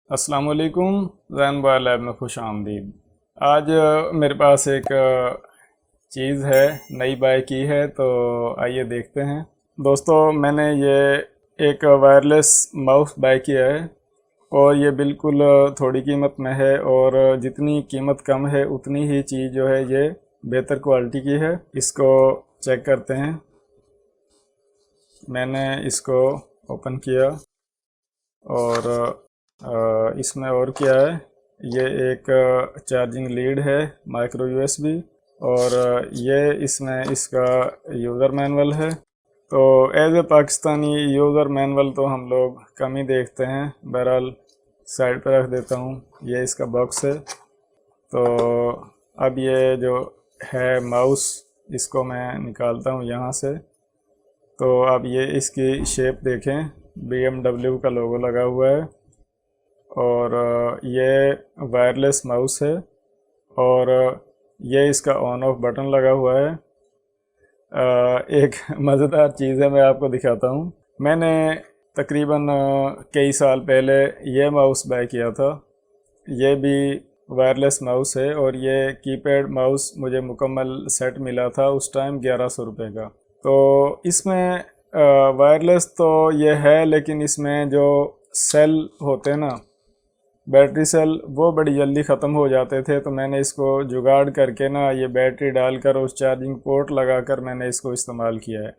अस्सलाम वालेकुम। Jain boy lab में खुश आमदीद। आज मेरे पास एक चीज़ है, नई बाय की है, तो आइए देखते हैं। दोस्तों, मैंने ये एक वायरलेस माउस बाय किया है और ये बिल्कुल थोड़ी कीमत में है, और जितनी कीमत कम है उतनी ही चीज़ जो है ये बेहतर क्वालिटी की है। इसको चेक करते हैं। मैंने इसको ओपन किया और इसमें और क्या है, ये एक चार्जिंग लीड है, माइक्रो यूएसबी, और ये इसमें इसका यूज़र मैनुअल है। तो as a Pakistani user manual तो हम लोग कम ही देखते हैं, बहरहाल साइड पर रख देता हूँ। ये इसका बॉक्स है। तो अब ये जो है माउस, इसको मैं निकालता हूँ यहाँ से। तो अब ये इसकी शेप देखें, BMW का लोगो लगा हुआ है, और ये वायरलेस माउस है, और ये इसका ऑन ऑफ बटन लगा हुआ है। एक मज़ेदार चीज़ है, मैं आपको दिखाता हूँ। मैंने तकरीबन कई साल पहले ये माउस बाय किया था। ये भी वायरलेस माउस है, और ये कीपैड माउस मुझे मुकम्मल सेट मिला था उस टाइम 1100 रुपये का। तो इसमें वायरलेस तो ये है, लेकिन इसमें जो सेल होते हैं ना, बैटरी सेल, वो बड़ी जल्दी ख़त्म हो जाते थे। तो मैंने इसको जुगाड़ करके ना, ये बैटरी डालकर उस चार्जिंग पोर्ट लगाकर मैंने इसको इस्तेमाल किया है।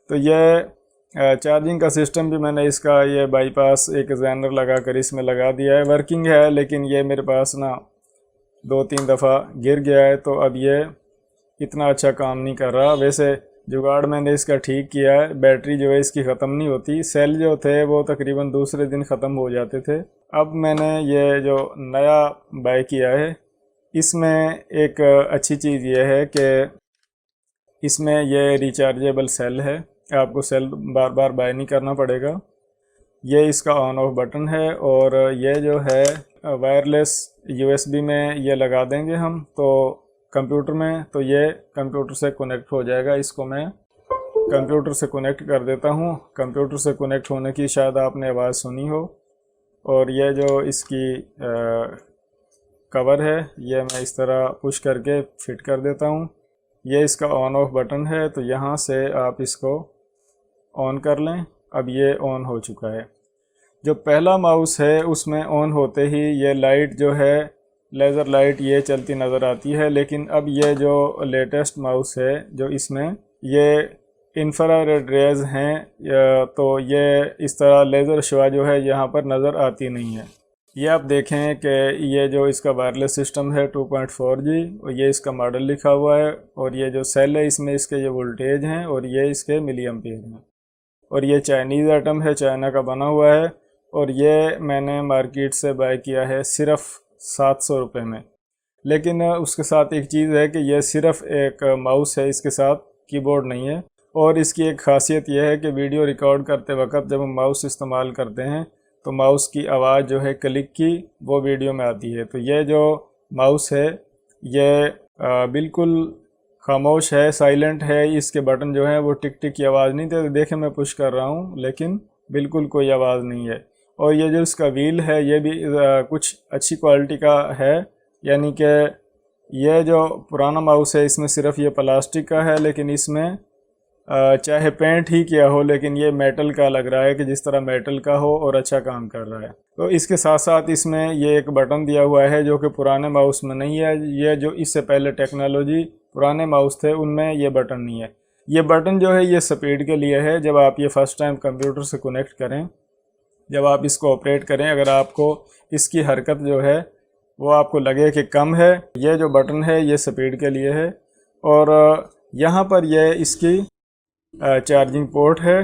तो ये चार्जिंग का सिस्टम भी मैंने इसका ये बाईपास एक जैनर लगा कर इसमें लगा दिया है। वर्किंग है, लेकिन ये मेरे पास ना 2-3 दफ़ा गिर गया है, तो अब ये इतना अच्छा काम नहीं कर रहा। वैसे जुगाड़ मैंने इसका ठीक किया है, बैटरी जो है इसकी ख़त्म नहीं होती। सेल जो थे वो तकरीबन दूसरे दिन ख़त्म हो जाते थे। अब मैंने ये जो नया बाय किया है, इसमें एक अच्छी चीज़ ये है कि इसमें ये रिचार्जेबल सेल है। आपको सेल बार बार बाय नहीं करना पड़ेगा। ये इसका ऑन ऑफ बटन है, और ये जो है वायरलेस यूएसबी में ये लगा देंगे हम तो कंप्यूटर में, तो ये कंप्यूटर से कनेक्ट हो जाएगा। इसको मैं कंप्यूटर से कनेक्ट कर देता हूँ। कंप्यूटर से कनेक्ट होने की शायद आपने आवाज़ सुनी हो। और ये जो इसकी कवर है, ये मैं इस तरह पुश करके फिट कर देता हूँ। ये इसका ऑन ऑफ बटन है, तो यहाँ से आप इसको ऑन कर लें। अब ये ऑन हो चुका है। जो पहला माउस है उसमें ऑन होते ही ये लाइट जो है, लेज़र लाइट, ये चलती नज़र आती है। लेकिन अब ये जो लेटेस्ट माउस है, जो इसमें ये इंफ्रारेड रेज हैं, तो ये इस तरह लेज़र शुआ जो है यहाँ पर नज़र आती नहीं है। ये आप देखें कि ये जो इसका वायरलेस सिस्टम है 2.4G, और ये इसका मॉडल लिखा हुआ है, और ये जो सेल है इसमें इसके ये वोल्टेज हैं, और ये इसके मिली एम्पीयर हैं। और ये चाइनीज़ आइटम है, चाइना का बना हुआ है, और ये मैंने मार्केट से बाय किया है सिर्फ 700 रुपये में। लेकिन उसके साथ एक चीज़ है कि ये सिर्फ एक माउस है, इसके साथ कीबोर्ड नहीं है। और इसकी एक खासियत यह है कि वीडियो रिकॉर्ड करते वक्त जब हम माउस इस्तेमाल करते हैं, तो माउस की आवाज़ जो है क्लिक की, वो वीडियो में आती है। तो ये जो माउस है ये बिल्कुल खामोश है, साइलेंट है। इसके बटन जो है वो टिक टिक की आवाज़ नहीं देते। देखें, मैं पुश कर रहा हूँ, लेकिन बिल्कुल कोई आवाज़ नहीं है। और ये जो इसका व्हील है, ये भी कुछ अच्छी क्वालिटी का है। यानी कि ये जो पुराना माउस है इसमें सिर्फ ये प्लास्टिक का है, लेकिन इसमें चाहे पेंट ही किया हो, लेकिन ये मेटल का लग रहा है कि जिस तरह मेटल का हो, और अच्छा काम कर रहा है। तो इसके साथ साथ इसमें ये एक बटन दिया हुआ है जो कि पुराने माउस में नहीं है। ये जो इससे पहले टेक्नोलॉजी पुराने माउस थे उनमें ये बटन नहीं है। ये बटन जो है ये स्पीड के लिए है। जब आप ये फर्स्ट टाइम कंप्यूटर से कनेक्ट करें, जब आप इसको ऑपरेट करें, अगर आपको इसकी हरकत जो है वो आपको लगे कि कम है, ये जो बटन है ये स्पीड के लिए है। और यहाँ पर ये इसकी चार्जिंग पोर्ट है।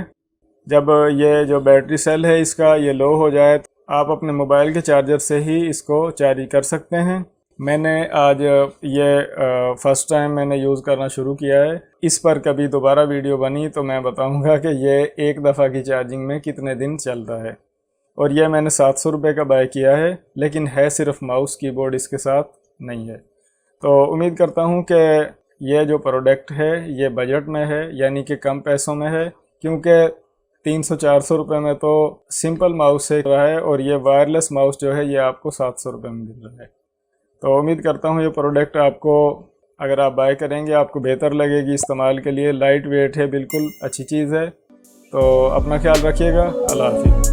जब ये जो बैटरी सेल है इसका ये लो हो जाए, तो आप अपने मोबाइल के चार्जर से ही इसको चार्ज कर सकते हैं। मैंने आज ये फर्स्ट टाइम मैंने यूज़ करना शुरू किया है। इस पर कभी दोबारा वीडियो बनी तो मैं बताऊंगा कि ये एक दफ़ा की चार्जिंग में कितने दिन चलता है। और ये मैंने 700 रुपये का बाय किया है, लेकिन है सिर्फ माउस कीबोर्ड, इसके साथ नहीं है। तो उम्मीद करता हूँ कि ये जो प्रोडक्ट है ये बजट में है, यानी कि कम पैसों में है। क्योंकि 300-400 रुपये में तो सिंपल माउस से रहा है, और ये वायरलेस माउस जो है ये आपको 700 रुपये में मिल रहा है। तो उम्मीद करता हूँ ये प्रोडक्ट आपको, अगर आप बाय करेंगे, आपको बेहतर लगेगी इस्तेमाल के लिए। लाइट वेट है, बिल्कुल अच्छी चीज़ है। तो अपना ख्याल रखिएगा। अल्लाह हाफिज़।